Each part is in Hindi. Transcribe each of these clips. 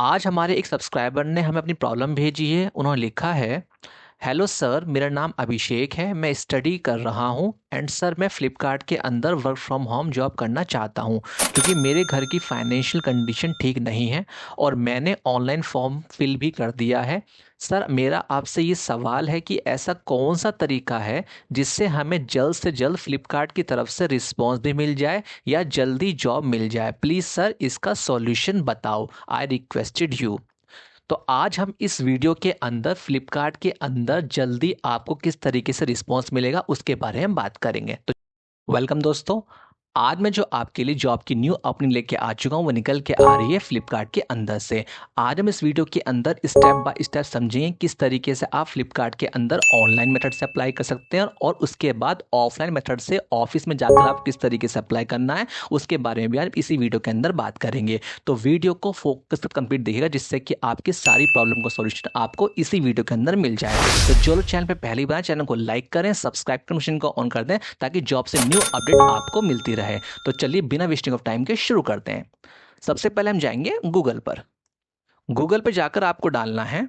आज हमारे एक सब्सक्राइबर ने हमें अपनी प्रॉब्लम भेजी है। उन्होंने लिखा है, हेलो सर, मेरा नाम अभिषेक है। मैं स्टडी कर रहा हूँ एंड सर मैं फ्लिपकार्ट के अंदर वर्क फ्रॉम होम जॉब करना चाहता हूँ क्योंकि मेरे घर की फाइनेंशियल कंडीशन ठीक नहीं है और मैंने ऑनलाइन फॉर्म फिल भी कर दिया है। सर मेरा आपसे ये सवाल है कि ऐसा कौन सा तरीका है जिससे हमें जल्द से जल्द फ्लिपकार्ट की तरफ से रिस्पॉन्स भी मिल जाए या जल्दी जॉब मिल जाए। प्लीज़ सर इसका सॉल्यूशन बताओ, आई रिक्वेस्टेड यू। तो आज हम इस वीडियो के अंदर फ्लिपकार्ट के अंदर जल्दी आपको किस तरीके से रिस्पॉन्स मिलेगा उसके बारे में बात करेंगे। तो वेलकम दोस्तों, आज मैं जो आपके लिए जॉब की न्यू ओपनिंग लेके आ चुका हूँ वो निकल के आ रही है फ्लिपकार्ट के अंदर से। आज हम इस वीडियो के अंदर स्टेप बाय स्टेप समझेंगे किस तरीके से आप फ्लिपकार्ट के अंदर ऑनलाइन मेथड से अप्लाई कर सकते हैं और उसके बाद ऑफलाइन मेथड से ऑफिस में जाकर आप किस तरीके से अप्लाई करना है उसके बारे में भी आज इसी वीडियो के अंदर बात करेंगे। तो वीडियो को फोकस पर कंप्लीट देखिएगा जिससे कि आपकी सारी प्रॉब्लम का सोल्यूशन आपको इसी वीडियो के अंदर मिल जाए। तो जो लोग चैनल पर पहली बार चैनल को लाइक करें, सब्सक्राइब कर मशीन को ऑन कर दें ताकि जॉब से न्यू अपडेट आपको मिलती रहे। तो चलिए बिना वेस्टिंग ऑफ टाइम के शुरू करते हैं। सबसे पहले हम जाएंगे गूगल पर। गूगल पर जाकर आपको डालना है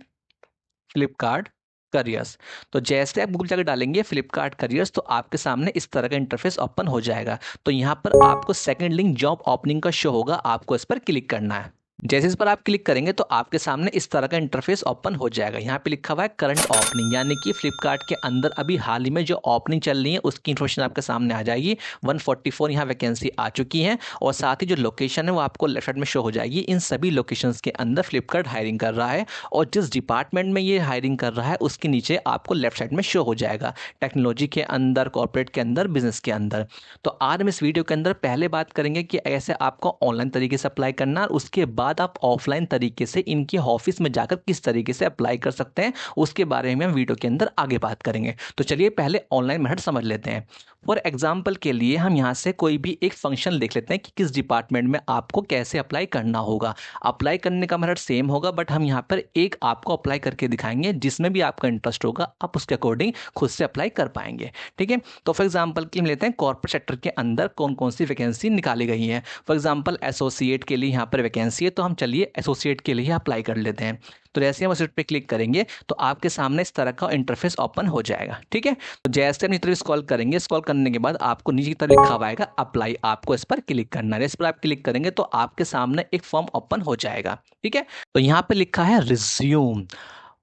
फ्लिपकार्ट करियर्स। तो जैसे आप गूगल जाकर डालेंगे फ्लिपकार्ट करियर्स तो आपके सामने इस तरह का इंटरफेस ओपन हो जाएगा। तो यहाँ पर आपको सेकंड लिंक जॉब ओपनिंग का शो होगा, आपको इस पर क्लिक करना है। जैसे इस पर आप क्लिक करेंगे तो आपके सामने इस तरह का इंटरफेस ओपन हो जाएगा। यहाँ पे लिखा हुआ है करंट ओपनिंग, यानी कि फ्लिपकार्ट के अंदर अभी हाल ही में जो ओपनिंग चल रही है उसकी इन्फॉर्मेशन आपके सामने आ जाएगी। 144 यहाँ वैकेंसी आ चुकी है और साथ ही जो लोकेशन है वो आपको लेफ्ट साइड में शो हो जाएगी। इन सभी लोकेशंस के अंदर फ्लिपकार्ट हायरिंग कर रहा है और जिस डिपार्टमेंट में ये हायरिंग कर रहा है उसके नीचे आपको लेफ्ट साइड में शो हो जाएगा, टेक्नोलॉजी के अंदर, कॉर्पोरेट के अंदर, बिजनेस के अंदर। तो आज हम इस वीडियो के अंदर पहले बात करेंगे कि ऐसे आपको ऑनलाइन तरीके से अप्लाई करना और उसके बाद आप ऑफलाइन तरीके से इनके ऑफिस में जाकर किस तरीके से अप्लाई कर सकते हैं उसके बारे में हम वीडियो के अंदर आगे बात करेंगे। तो चलिए पहले ऑनलाइन मेथड समझ लेते हैं। फॉर एग्जाम्पल के लिए हम यहाँ से कोई भी एक फंक्शन लिख लेते हैं कि किस डिपार्टमेंट में आपको कैसे अप्लाई करना होगा। अप्लाई करने का मेथड सेम होगा बट हम यहाँ पर एक आपको अप्लाई करके दिखाएंगे जिसमें भी आपका इंटरेस्ट होगा, आप उसके अकॉर्डिंग खुद से अप्लाई कर पाएंगे। ठीक है, तो फॉर एग्जाम्पल की हम लेते हैं कॉर्पोरेट सेक्टर के अंदर कौन कौन सी वैकेंसी निकाली गई है। फॉर एग्जाम्पल एसोसिएट के लिए यहाँ पर वैकेंसी है तो हम चलिए एसोसिएट के लिए अप्लाई कर लेते हैं। तो जैसे हम उस पे क्लिक करेंगे तो आपके सामने इस तरह का इंटरफेस ओपन हो जाएगा। ठीक है, तो जैसे हम नीचे तरफ स्क्रॉल करेंगे, स्क्रॉल करने के बाद आपको नीचे की तरफ लिखा हुआ आएगा अप्लाई, आपको इस पर क्लिक करना है। इस पर आप क्लिक करेंगे तो आपके सामने एक फॉर्म ओपन हो जाएगा। ठीक है, तो यहाँ पे लिखा है रिज्यूम।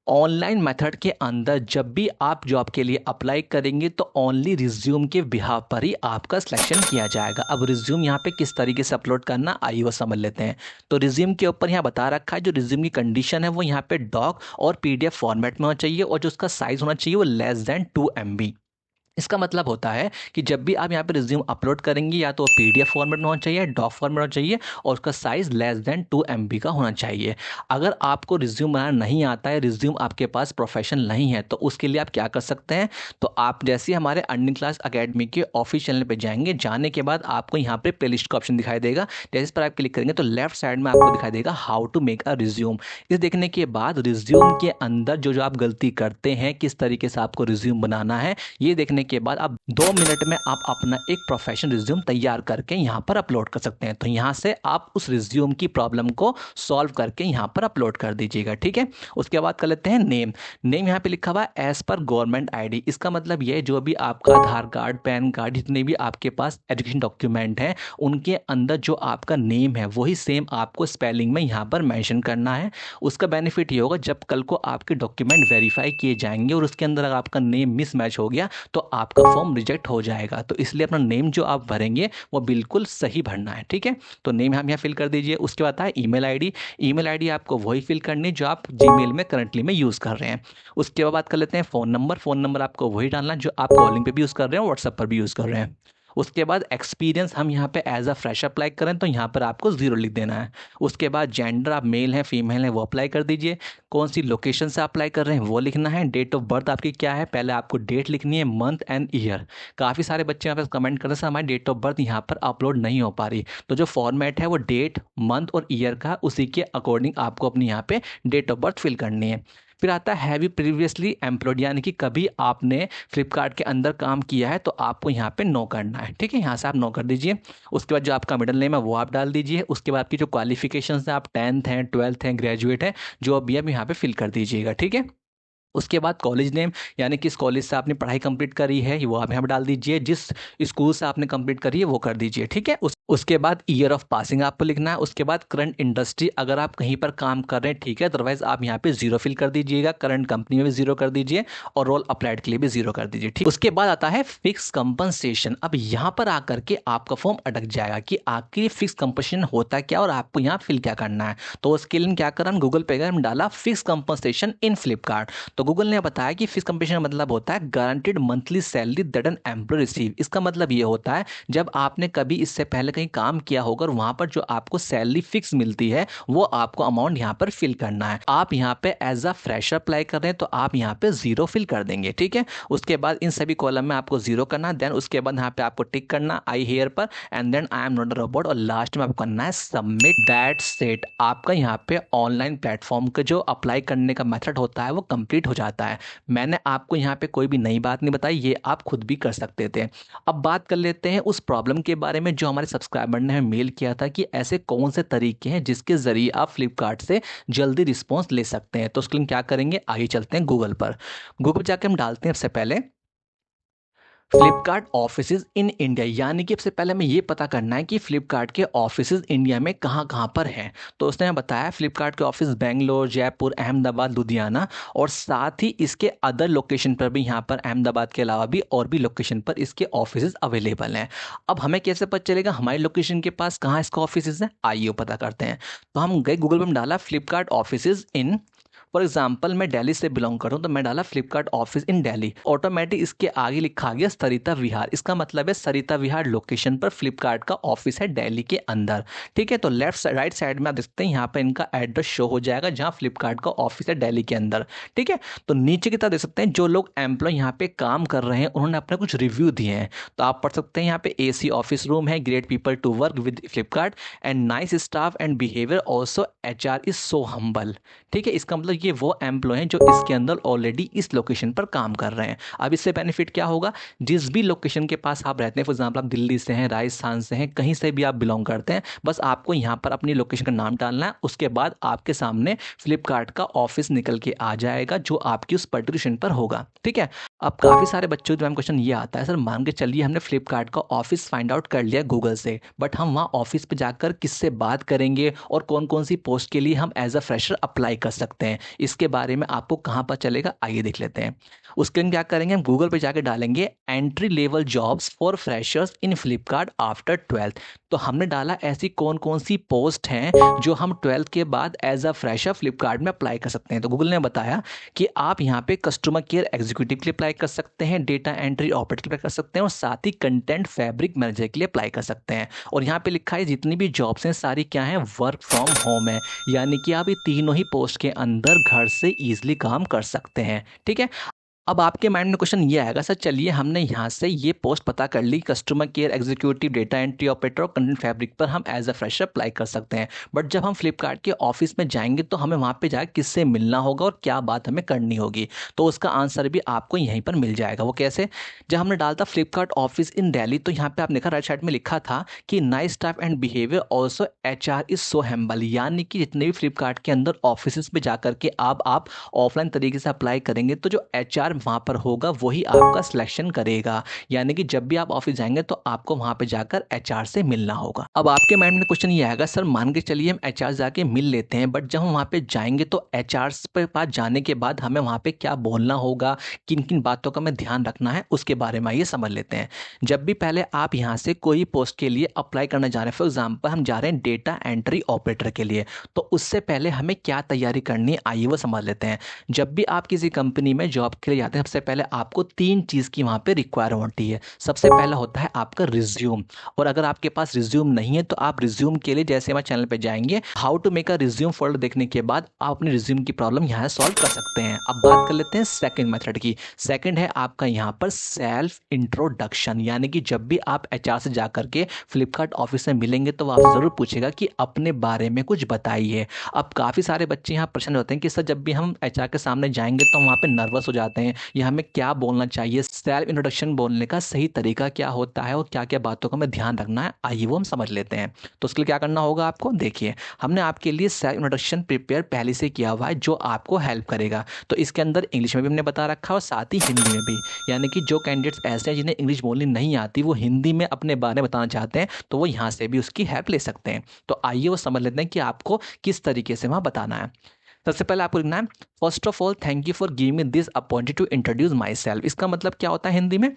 ऑनलाइन मेथड के अंदर जब भी आप जॉब के लिए अप्लाई करेंगे तो ओनली रिज्यूम के बिहाफ पर ही आपका सिलेक्शन किया जाएगा। अब रिज्यूम यहाँ पे किस तरीके से अपलोड करना आइए वो समझ लेते हैं। तो रिज्यूम के ऊपर यहाँ बता रखा है जो रिज्यूम की कंडीशन है वो यहाँ पे डॉक और पीडीएफ फॉर्मेट में होना चाहिए और जो उसका साइज होना चाहिए वो लेस देन 2 MB। इसका मतलब होता है कि जब भी आप यहाँ पे रिज्यूम अपलोड करेंगे या तो पीडीएफ फॉर्मेट में होना चाहिए, डॉक फॉर्मेट में होना चाहिए और उसका साइज लेस देन 2 MB का होना चाहिए। अगर आपको रिज्यूम बनाना नहीं आता है, रिज्यूम आपके पास प्रोफेशनल नहीं है, तो उसके लिए आप क्या कर सकते हैं। तो आप जैसे हमारे अर्निंग क्लास अकेडमी के ऑफिशियल चैनल पर जाएंगे, जाने के बाद आपको यहाँ पे प्लेलिस्ट का ऑप्शन दिखाई देगा। जैसे इस पर आप क्लिक करेंगे तो लेफ्ट साइड में आपको दिखाई देगा how to make a resume. इसे देखने के बाद रिज्यूम के अंदर जो जो आप गलती करते हैं, किस तरीके से आपको रिज्यूम बनाना है, ये देखने के बाद आप 2 मिनट में आप अपना एक प्रोफेशनल रिज्यूम तैयार करके यहाँ पर अपलोड कर सकते हैं। तो यहाँ से आप उस रिज्यूम की प्रॉब्लम को सॉल्व करके यहाँ पर अपलोड कर दीजिएगा। ठीक है, उसके बाद कर लेते हैं नेम। नेम यहाँ पे लिखा हुआ है एज पर गवर्नमेंट आईडी। इसका मतलब ये जो भी आपका आधार कार्ड, पैन कार्ड, जितने भी आपके पास एजुकेशन डॉक्यूमेंट हैं उनके अंदर जो आपका नेम है वही सेम आपको स्पेलिंग में यहाँ पर मेंशन करना है। उसका बेनिफिट ये होगा जब कल को आपके डॉक्यूमेंट वेरीफाई किए जाएंगे और उसके अंदर अगर आपका नेम मिसमैच हो गया तो आपका फॉर्म रिजेक्ट हो जाएगा। तो इसलिए अपना नेम जो आप भरेंगे वो बिल्कुल सही भरना है। ठीक है, तो नेम हम यहाँ फिल कर दीजिए। उसके बाद है ईमेल आईडी। ईमेल आईडी आपको वही फिल करनी है जो आप जीमेल में करंटली में यूज़ कर रहे हैं। उसके बाद बात कर लेते हैं फ़ोन नंबर। फ़ोन नंबर आपको वही डालना है जो आप कॉलिंग पे भी यूज़ कर रहे हैं, व्हाट्सएप पर भी यूज़ कर रहे हैं। उसके बाद एक्सपीरियंस हम यहाँ पे एज अ फ्रेश अप्लाई करें तो यहाँ पर आपको 0 लिख देना है। उसके बाद जेंडर, आप मेल हैं फीमेल हैं वो अप्लाई कर दीजिए। कौन सी लोकेशन से अप्लाई कर रहे हैं वो लिखना है। डेट ऑफ बर्थ आपकी क्या है, पहले आपको डेट लिखनी है, मंथ एंड ईयर। काफ़ी सारे बच्चे यहाँ पर कमेंट कर रहे हैं हमारी डेट ऑफ बर्थ यहाँ पर अपलोड नहीं हो पा रही। तो जो फॉर्मेट है वो डेट, मंथ और ईयर का, उसी के अकॉर्डिंग आपको अपनी यहाँ पे डेट ऑफ बर्थ फिल करनी है। फिर आता है हैव यू प्रीवियसली एम्प्लॉयड, यानी कि कभी आपने फ्लिपकार्ट के अंदर काम किया है तो आपको यहाँ पे नो करना है। ठीक है, यहाँ से आप नो कर दीजिए। उसके बाद जो आपका मिडिल नेम है वो आप डाल दीजिए। उसके बाद आपकी जो क्वालिफिकेशन है, आप 10th हैं, 12th हैं, ग्रेजुएट हैं, जो भी आप यहाँ पे फिल कर दीजिएगा। ठीक है, उसके बाद कॉलेज नेम, यानी किस कॉलेज से आपने पढ़ाई कंप्लीट करी है वो आप यहाँ पर डाल दीजिए। जिस स्कूल से आपने कंप्लीट करी है वो कर दीजिए। ठीक है, उसके बाद ईयर ऑफ पासिंग आपको लिखना है। उसके बाद करंट इंडस्ट्री, अगर आप कहीं पर काम कर रहे हैं ठीक है, अदरवाइज आप यहाँ पे 0 फिल कर दीजिएगा। करंट कंपनी में भी 0 कर दीजिए और रोल अप्लाइड के लिए भी 0 कर दीजिए। ठीक, उसके बाद आता है फिक्स कंपनसेशन। अब यहाँ पर आकर के आपका फॉर्म अटक जाएगा कि आखिर फिक्स कंपनसेशन होता क्या और आपको यहाँ फिल क्या करना है। तो उसके लिए क्या करा, हम गूगल पे गए, हम डाला फिक्स कंपनसेशन इन फ्लिपकार्ट। तो गूगल ने बताया कि फिक्स कंपनसेशन मतलब होता है guaranteed monthly salary that an employ receive. इसका मतलब ये होता है जब आपने कभी इससे पहले कहीं काम किया होगा और वहां पर जो आपको सैलरी फिक्स मिलती है वो आपको अमाउंट यहाँ पर फिल करना है। आप यहाँ पे एज अ फ्रेशर अप्लाई कर रहे हैं तो आप यहाँ पे 0 फिल कर देंगे। ठीक है, उसके बाद इन सभी कॉलम में आपको 0 करना, देन उसके बाद यहाँ पे आपको टिक करना आई हेयर पर, and then I am not a robot, और लास्ट में आपको करना है सबमिट। That's it. आपका यहाँ पे ऑनलाइन प्लेटफॉर्म का जो अप्लाई करने का मेथड होता है वो कंप्लीट हो जाता है। मैंने आपको यहाँ पे कोई भी नई बात नहीं बताई, ये आप खुद भी कर सकते थे। अब बात कर लेते हैं उस प्रॉब्लम के बारे में जो हमारे सब्सक्राइबर ने हमें मेल किया था कि ऐसे कौन से तरीके हैं जिसके जरिए आप फ्लिपकार्ट से जल्दी रिस्पॉन्स ले सकते हैं। तो उसके लिए क्या करेंगे, आइए चलते हैं गूगल पर। गूगल पर जाकर हम डालते हैं सबसे पहले फ्लिपकार्ट ऑफिसेज इन इंडिया, यानी कि सबसे पहले हमें ये पता करना है कि फ्लिपकार्ट के ऑफिसेज इंडिया में कहाँ कहाँ पर हैं। तो उसने हमें बताया फ्लिपकार्ट के ऑफिस बेंगलोर, जयपुर, अहमदाबाद, लुधियाना, और साथ ही इसके अदर लोकेशन पर भी, यहाँ पर अहमदाबाद के अलावा भी और भी लोकेशन पर इसके ऑफिसेज अवेलेबल हैं। अब हमें कैसे पता चलेगा हमारी लोकेशन के पास कहाँ इसका ऑफिसेज है, आइए पता करते हैं। तो हम गए गूगल पर डाला Flipkart offices in, for example मैं दिल्ली से बिलोंग करता हूँ तो मैं डाला Flipkart office in Delhi. Automatic इसके आगे लिखा गया सरिता विहार, इसका मतलब है सरिता विहार लोकेशन पर फ्लिपकार्ट का ऑफिस है दिल्ली के अंदर। ठीक है, तो लेफ्ट राइट साइड में आप देखते हैं यहाँ पर इनका एड्रेस शो हो जाएगा जहाँ फ्लिपकार्ट का ऑफिस है दिल्ली के अंदर। ठीक है, तो नीचे की तरफ देख सकते हैं जो लोग एम्प्लॉय यहाँ पे काम कर रहे हैं उन्होंने अपने कुछ रिव्यू दिए हैं। तो आप पढ़ सकते हैं यहाँ पे AC ऑफिस रूम है, great people to work with Flipkart and nice staff and behaviour also HR is so humble. ठीक है, इसका मतलब ये वो एम्प्लॉय हैं जो इसके अंदर ऑलरेडी इस लोकेशन पर काम कर रहे हैं। अब इससे बेनिफिट क्या होगा, जिस भी लोकेशन के पास आप रहते हैं, फॉर एग्जाम्पल आप दिल्ली से हैं, राजस्थान से हैं, कहीं से भी आप बिलोंग करते हैं, बस आपको यहाँ पर अपनी लोकेशन का नाम डालना है। उसके बाद आपके सामने फ्लिपकार्ट का ऑफिस निकल के आ जाएगा जो आपकी उस पर्टिकुलर पर होगा। ठीक है, अब काफ़ी सारे बच्चों के क्वेश्चन ये आता है, सर मान के चलिए हमने फ्लिपकार्ट का ऑफिस फाइंड आउट कर लिया गूगल से, बट हम वहाँ ऑफिस पे जाकर किससे बात करेंगे और कौन कौन सी पोस्ट के लिए हम एज अ फ्रेशर अप्लाई कर सकते हैं, इसके बारे में आपको कहाँ पर चलेगा, आइए देख लेते हैं। उसके लिए क्या करेंगे, हम गूगल पे जाके डालेंगे entry level jobs for freshers in Flipkart after 12th। तो हमने डाला ऐसी कौन कौन सी पोस्ट हैं जो हम 12th के बाद एज अ फ्रेशर फ्लिपकार्ट में अप्लाई कर सकते हैं। तो गूगल ने बताया कि आप यहाँ पे कस्टमर केयर एग्जीक्यूटिव के लिए अप्लाई कर सकते हैं, डेटा एंट्री ऑपरेटर के लिए अप्लाई कर सकते हैं, और साथ ही कंटेंट फैब्रिक मैनेजर के लिए अप्लाई कर सकते हैं। और यहाँ पे लिखा है जितनी भी जॉब्स हैं सारी क्या हैं, वर्क फ्रॉम होम है, यानी कि आप ये तीनों ही पोस्ट के अंदर घर से ईजिली काम कर सकते हैं। ठीक है, अब आपके माइंड में क्वेश्चन ये आएगा, सर चलिए हमने यहाँ से ये पोस्ट पता कर ली, customer care executive, data entry operator और कंटेंट फैब्रिक पर हम एज अ फ्रेशर अप्लाई कर सकते हैं, बट जब हम फ्लिपकार्ट के ऑफिस में जाएंगे तो हमें वहाँ पे जाकर किससे मिलना होगा और क्या बात हमें करनी होगी। तो उसका आंसर भी आपको यहीं पर मिल जाएगा। वो कैसे, जब हमने डालता फ्लिपकार्ट ऑफिस इन दिल्ली तो यहाँ पे आप देखा राइट साइड में लिखा था कि nice staff and behaviour also HR is so humble, यानी कि जितने भी फ्लिपकार्ट के अंदर ऑफिस में जाकर के आप ऑफलाइन तरीके से अप्लाई करेंगे तो जो HR वहाँ पर होगा वही आपका सिलेक्शन करेगा, यानी कि जब भी आप ऑफिस जाएंगे तो आपको वहाँ पे जाकर HR से मिलना होगा। अब आपके माइंड में क्वेश्चन ये आएगा, सर मान के चलिए हम HR जाके मिल लेते हैं, बट जब हम वहाँ पे जाएंगे तो HR पे पास जाने के बाद हमें वहाँ पे क्या बोलना होगा, किन किन बातों का हमें ध्यान रखना है, उसके बारे में ये समझ लेते हैं। जब भी पहले आप यहाँ से कोई पोस्ट के लिए अप्लाई करने जा रहे हैं, फॉर एग्जाम्पल हम जा रहे हैं डेटा एंट्री ऑपरेटर के लिए, तो उससे पहले हमें क्या तैयारी करनी है आइए वो समझ लेते हैं। जब भी आप किसी कंपनी में जॉब के लिए जाते हैं, सबसे पहले आपको 3 चीज़ की वहाँ पे रिक्वायरमेंट होती है। सबसे पहला होता है आपका रिज्यूम, और अगर आपके पास रिज्यूम नहीं है तो आप रिज्यूम के लिए जैसे हमारे चैनल पे जाएंगे, how to make a resume folder देखने के बाद आप अपने रिज्यूम की प्रॉब्लम यहाँ सॉल्व कर सकते हैं। अब बात कर लेते हैं सेकंड मेथड की। सेकंड है आपका यहाँ पर सेल्फ इंट्रोडक्शन, यानी कि जब भी आप एचआर से जाकर के फ्लिपकार्ट ऑफिस में मिलेंगे तो वो आपसे ज़रूर पूछेगा कि अपने बारे में कुछ बताइए। अब काफ़ी सारे बच्चे यहाँ परेशान होते हैं कि सर जब भी हम एचआर के सामने जाएंगे तो वहाँ पे नर्वस हो जाते हैं, या हमें क्या बोलना चाहिए, सेल्फ इंट्रोडक्शन बोलने का सही तरीका क्या होता है और क्या क्या बातों का हमें ध्यान रखना है, आइए वो हम समझ लेते हैं। तो उसके लिए क्या करना होगा आपको, देखिए हमने आपके लिए सेल्फ इंट्रोडक्शन प्रिपेयर पहले से किया हुआ है जो आपको हेल्प करेगा। तो इसके अंदर इंग्लिश में भी हमने बता रखा है और साथ ही हिंदी में भी, यानी कि जो कैंडिडेट्स ऐसे हैं जिन्हें इंग्लिश बोलनी नहीं आती, वो हिंदी में अपने बारे में बताना चाहते हैं तो वो यहाँ से भी उसकी हेल्प ले सकते हैं। तो आइए वो समझ लेते हैं कि आपको किस तरीके से वहाँ बताना है। सबसे पहले आपको लिखना है, first of all thank you for giving me this opportunity to introduce myself. इसका मतलब क्या होता है हिंदी में,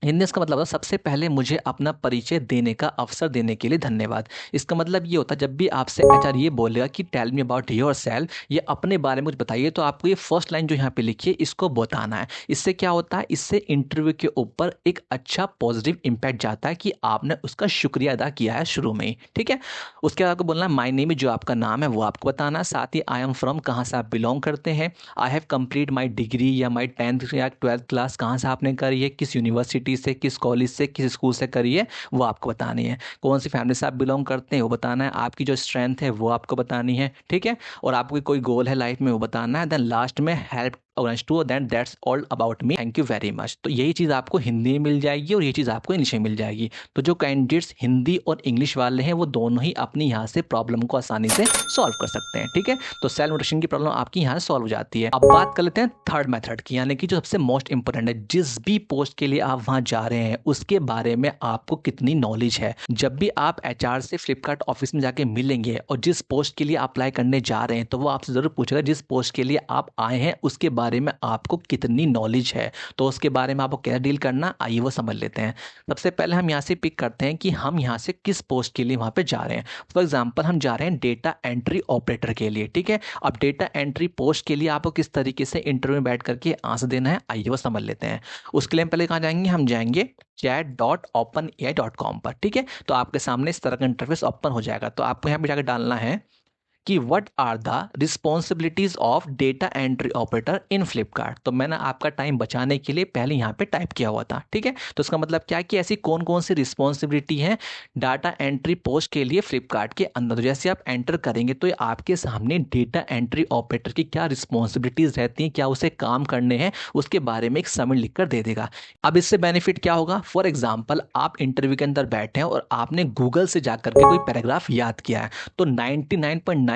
हिंदी इसका मतलब है सबसे पहले मुझे अपना परिचय देने का अवसर देने के लिए धन्यवाद। इसका मतलब ये होता है जब भी आपसे एचआर ये बोलेगा कि tell me about yourself, ये अपने बारे में कुछ बताइए, तो आपको ये फर्स्ट लाइन जो यहाँ पे लिखी है इसको बताना है। इससे क्या होता है, इससे इंटरव्यू के ऊपर एक अच्छा पॉजिटिव इंपैक्ट जाता है कि आपने उसका शुक्रिया अदा किया है शुरू में ही, ठीक है। उसके बाद आपको बोलना है माई नेम, जो आपका नाम है वो आपको बताना है, साथ ही आई एम फ्रॉम, कहाँ से आप बिलोंग करते हैं, I have complete my degree या माई 10th या 12th क्लास कहाँ से आपने करी है, किस यूनिवर्सिटी से, किस कॉलेज से, किस स्कूल से करी है, वो आपको बतानी है। कौन सी फैमिली से आप बिलोंग करते हैं वो बताना है, आपकी जो स्ट्रेंथ है वो आपको बतानी है, ठीक है। और आपको कोई गोल है लाइफ में वो बताना है। देन लास्ट में help to then that's all about me, thank you very much. तो यही चीज़ आपको हिंदी में मिल जाएगी और ये चीज़ आपको इंग्लिश में मिल जाएगी। तो जो कैंडिडेट्स हिंदी और इंग्लिश वाले हैं वो दोनों ही अपनी यहाँ से प्रॉब्लम को आसानी से सॉल्व कर सकते हैं, ठीक है। तो सेल्फ इंट्रोडक्शन की प्रॉब्लम आपकी यहाँ से सॉल्व हो जाती है। अब बात कर लेते हैं थर्ड मेथड की, यानी कि जो सबसे मोस्ट इंपॉर्टेंट है, जिस भी पोस्ट के लिए आप वहाँ जा रहे हैं उसके बारे में आपको कितनी नॉलेज है। जब भी आप एचआर से फ्लिपकार्ट ऑफिस में जाके मिलेंगे और जिस पोस्ट के लिए अप्लाई करने जा रहे हैं तो वो आपसे ज़रूर पूछेगा जिस पोस्ट के लिए आप आए हैं उसके बारे में आपको कितनी नॉलेज है। तो उसके बारे में आपको कैसे डील करना, आइए वो समझ लेते हैं। सबसे पहले हम यहाँ से पिक करते हैं कि हम यहाँ से किस पोस्ट के लिए वहाँ पे जा रहे हैं। फॉर एग्जाम्पल हम जा रहे हैं डेटा एंट्री ऑपरेटर के लिए, ठीक है। अब डेटा एंट्री पोस्ट के लिए आपको किस तरीके से इंटरव्यू में बैठ करके आंसर देना है, आइए वो समझ लेते हैं। उसके लिए हम पहले कहाँ जाएंगे, हम जाएंगे chat.openai.com पर, ठीक है। तो आपके सामने इस तरह का इंटरफेस ओपन हो जाएगा। तो आपको यहाँ पे जाकर डालना है कि what are the responsibilities of data entry operator in Flipkart. तो मैंने आपका टाइम बचाने के लिए पहले यहाँ पे टाइप किया हुआ था, ठीक है। तो इसका मतलब क्या है कि ऐसी कौन कौन सी रिस्पॉन्सिबिलिटी है डाटा एंट्री पोस्ट के लिए फ्लिपकार्ट के अंदर। तो जैसे आप एंटर करेंगे तो ये आपके सामने डेटा एंट्री ऑपरेटर की क्या रिस्पॉन्सिबिलिटीज रहती हैं, क्या उसे काम करने हैं, उसके बारे में एक समरी लिख कर दे देगा। अब इससे बेनिफिट क्या होगा, फॉर एग्जाम्पल आप इंटरव्यू के अंदर बैठे हैं और आपने गूगल से जाकर के कोई पैराग्राफ याद किया है, तो 99.9%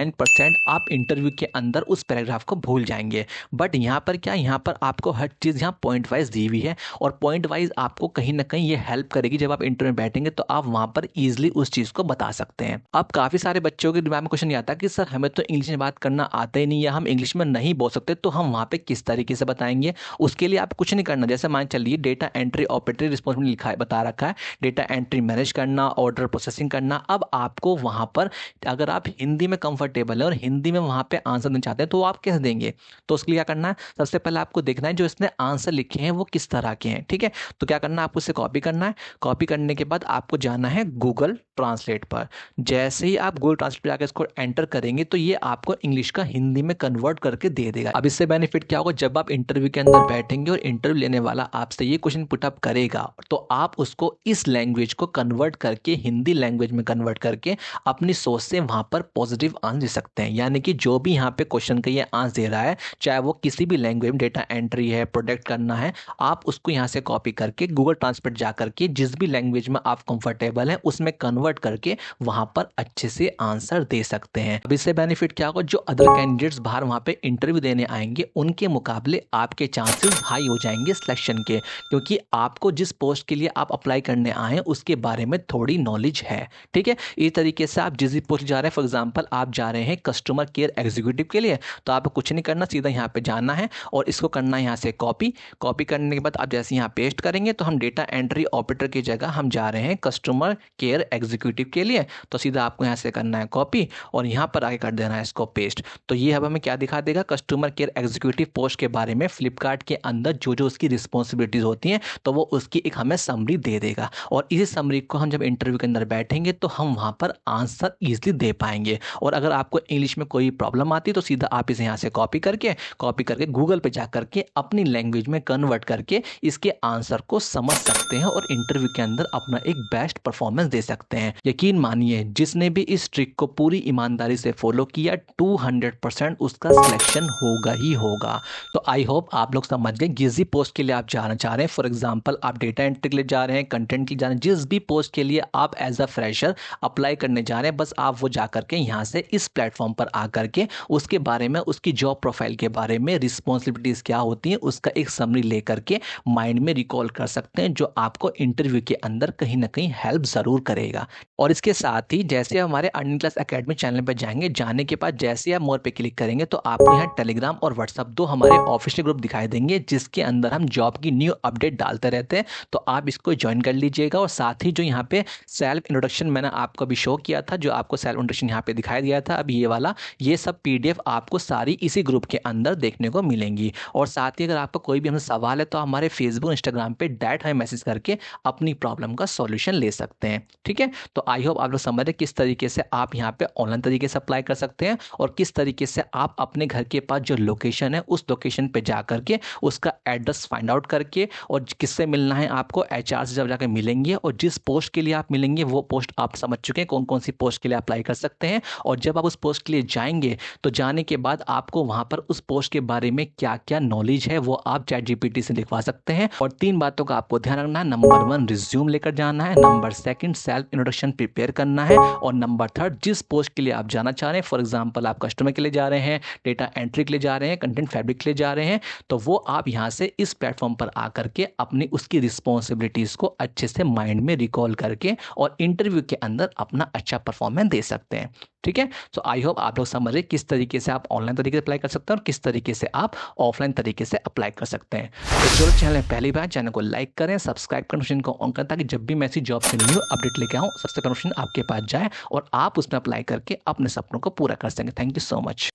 आप इंटरव्यू के अंदर उस पैराग्राफ को भूल जाएंगे। बट यहाँ पर क्या, यहाँ पर आपको हर चीज़ यहाँ पॉइंट वाइज दी हुई है और पॉइंट वाइज आपको कहीं ना कहीं ये हेल्प करेगी। जब आप इंटरव्यू में बैठेंगे तो आप वहाँ पर ईजिली उस चीज़ को बता सकते हैं। अब काफ़ी सारे बच्चों के दिमाग में क्वेश्चन ये आता है कि सर हमें तो इंग्लिश में बात करना आता ही नहीं, या हम इंग्लिश में नहीं बोल सकते, तो हम वहाँ पर किस तरीके से बताएंगे। उसके लिए आप कुछ नहीं करना, जैसे मान चलिए डेटा एंट्री ऑपरेटर रिस्पॉन्सिबिलिटी लिखा है, बता रखा है डेटा एंट्री मैनेज करना, ऑर्डर प्रोसेसिंग करना। अब आपको वहाँ पर अगर आप हिंदी में कंफर्टेबल है और हिंदी में वहाँ पे आंसर देना चाहते हैं तो आप कैसे देंगे। तो उसके लिए क्या करना है, सबसे पहले आपको देखना है जो इसने आंसर लिखे हैं वो किस तरह के हैं, ठीक है। तो क्या करना है, आपको इसे कॉपी करना है। कॉपी करने के बाद आपको जाना है गूगल ट्रांसलेट पर। जैसे ही आप गूगल ट्रांसलेट पर जाकर इसको एंटर करेंगे तो ये आपको इंग्लिश का हिंदी में कन्वर्ट करके दे देगा। अब इससे बेनिफिट क्या होगा, जब आप इंटरव्यू के अंदर बैठेंगे और इंटरव्यू लेने वाला आपसे ये क्वेश्चन पुटअप करेगा तो आप उसको इस लैंग्वेज को कन्वर्ट करके हिंदी लैंग्वेज में कन्वर्ट करके अपनी सोच से वहाँ पर पॉजिटिव आंसर दे सकते हैं। यानी कि जो भी यहाँ पे क्वेश्चन का ये आंसर दे रहा है, चाहे वो किसी भी लैंग्वेज में डेटा एंट्री है, प्रोडक्ट करना है, आप उसको यहाँ से कॉपी करके गूगल ट्रांसलेट जा करके जिस भी लैंग्वेज में आप कंफर्टेबल हैं उसमें कन्वर्ट करके वहाँ पर अच्छे से आंसर दे सकते हैं। अब इससे बेनिफिट क्या होगा, जो अदर कैंडिडेट्स बाहर वहाँ पे इंटरव्यू देने आएंगे उनके मुकाबले आपके चांसेस हाई हो जाएंगे सिलेक्शन के, क्योंकि आपको जिस पोस्ट के लिए आप अप्लाई करने आए हैं उसके बारे में थोड़ी नॉलेज है, ठीक है। इस तरीके से आप जिस भी पोस्ट जा रहे हैं, फॉर एग्जाम्पल आप जा जा रहे हैं कस्टमर केयर एग्जीक्यूटिव के लिए। तो आपको कुछ नहीं करना, सीधा यहाँ पे जाना है और इसको करना है यहाँ से कॉपी करने के बाद आप जैसे यहाँ पेस्ट करेंगे तो हम डेटा एंट्री ऑपरेटर की जगह हम जा रहे हैं कस्टमर केयर एग्जीक्यूटिव के लिए। तो सीधा आपको यहाँ से करना है कॉपी और यहाँ पर आगे कर देना है इसको पेस्ट। तो ये अब हमें क्या दिखा देगा, कस्टमर केयर एग्जीक्यूटिव पोस्ट के बारे में फ्लिपकार्ट के अंदर जो जो उसकी रिस्पॉन्सिबिलिटीज होती हैं तो वो उसकी एक हमें समरी दे देगा। और इसी समरी को हम जब इंटरव्यू के अंदर बैठेंगे तो हम वहाँ पर आंसर ईजिली दे पाएंगे। और अगर आपको इंग्लिश में कोई प्रॉब्लम आती है तो सीधा आप इसे यहाँ से कॉपी करके गूगल पे जा करके अपनी लैंग्वेज में कन्वर्ट करके इसके आंसर को समझ सकते हैं और इंटरव्यू के अंदर अपना एक बेस्ट परफॉर्मेंस दे सकते हैं। यकीन मानिए जिसने भी इस ट्रिक को पूरी ईमानदारी से फॉलो किया 200% उसका सिलेक्शन होगा ही होगा। तो आई होप आप लोग समझ गए, जिस भी पोस्ट के लिए आप जाना चाह रहे हैं, फॉर एग्जांपल आप डेटा एंट्री के लिए जा रहे हैं, कंटेंट के लिए जा रहे हैं, जिस भी पोस्ट के लिए आप एज अ फ्रेशर अप्लाई करने जा रहे हैं, बस आप वो जा करके यहाँ से इस प्लेटफॉर्म पर आ करके उसके बारे में, उसकी जॉब प्रोफाइल के बारे में, रिस्पॉन्सिबिलिटीज क्या होती हैं, उसका एक समरी लेकर के माइंड में रिकॉल कर सकते हैं, जो आपको इंटरव्यू के अंदर कहीं ना कहीं हेल्प जरूर करेगा। और इसके साथ ही जैसे हमारे अर्निंग क्लास एकेडमी चैनल पर जाएंगे, जाने के बाद जैसे आप मोर पे क्लिक करेंगे तो आपको यहाँ टेलीग्राम और व्हाट्सएप दो हमारे ऑफिशियल ग्रुप दिखाई देंगे, जिसके अंदर हम जॉब की न्यू अपडेट डालते रहते हैं। तो आप इसको ज्वाइन कर लीजिएगा। और साथ ही जो यहाँ पे सेल्फ इंट्रोडक्शन मैंने आपको अभी शो किया था, जो आपको सेल्फ इंट्रोडक्शन यहाँ पे दिखाई दिया था अभी ये वाला, ये सब PDF आपको सारी इसी ग्रुप के अंदर देखने को मिलेंगी। और साथ ही अगर आपका कोई भी हमसे सवाल है तो हमारे फेसबुक इंस्टाग्राम पे डायरेक्ट हमें मैसेज करके अपनी प्रॉब्लम का सॉल्यूशन ले सकते हैं। ठीक है, तो आई होप आप लोग समझ रहे किस तरीके से आप यहाँ पे ऑनलाइन तरीके से अप्लाई कर सकते हैं और किस तरीके से आप अपने घर के पास जो लोकेशन है उस लोकेशन पे जा करके उसका एड्रेस फाइंड आउट करके और किससे मिलना है आपको, HR से जब जाकर मिलेंगे और जिस पोस्ट के लिए आप मिलेंगे वो पोस्ट आप समझ चुके हैं कौन कौन सी पोस्ट के लिए अप्लाई कर सकते हैं। और जब आप उस पोस्ट के लिए जाएंगे तो जाने के बाद आपको वहां पर उस पोस्ट के बारे में क्या क्या नॉलेज है वो आप ChatGPT से लिखवा सकते हैं। और 3 बातों का आपको ध्यान रखना है, नंबर 1 रिज्यूम लेकर जाना है, नंबर 2 सेल्फ इंट्रोडक्शन प्रिपेयर करना है, और नंबर 3 जिस पोस्ट के लिए आप जाना चाह रहे हैं, फॉर एग्जाम्पल आप कस्टमर के लिए जा रहे हैं, डेटा एंट्री के लिए जा रहे हैं, कंटेंट फैब्रिक के लिए जा रहे हैं, तो वो आप यहाँ से इस प्लेटफॉर्म पर आकर के अपनी उसकी रिस्पॉन्सिबिलिटीज को अच्छे से माइंड में रिकॉल करके और इंटरव्यू के अंदर अपना अच्छा परफॉर्मेंस दे सकते हैं। ठीक है, तो आई होप आप लोग समझ रहे किस तरीके से आप ऑनलाइन तरीके से अप्लाई कर सकते हैं और किस तरीके से आप ऑफलाइन तरीके से अप्लाई कर सकते हैं। तो जो चैनल है पहली बार, चैनल को लाइक करें, सब्सक्राइब कर नोटिफिकेशन को ऑन करें, ताकि जब भी मैं ऐसी जॉब से न्यू अपडेट लेके आऊँ सबसे पहले नोटिफिकेशन आपके पास जाए और आप उसमें अप्लाई करके अपने सपनों को पूरा कर सकें। Thank you so much.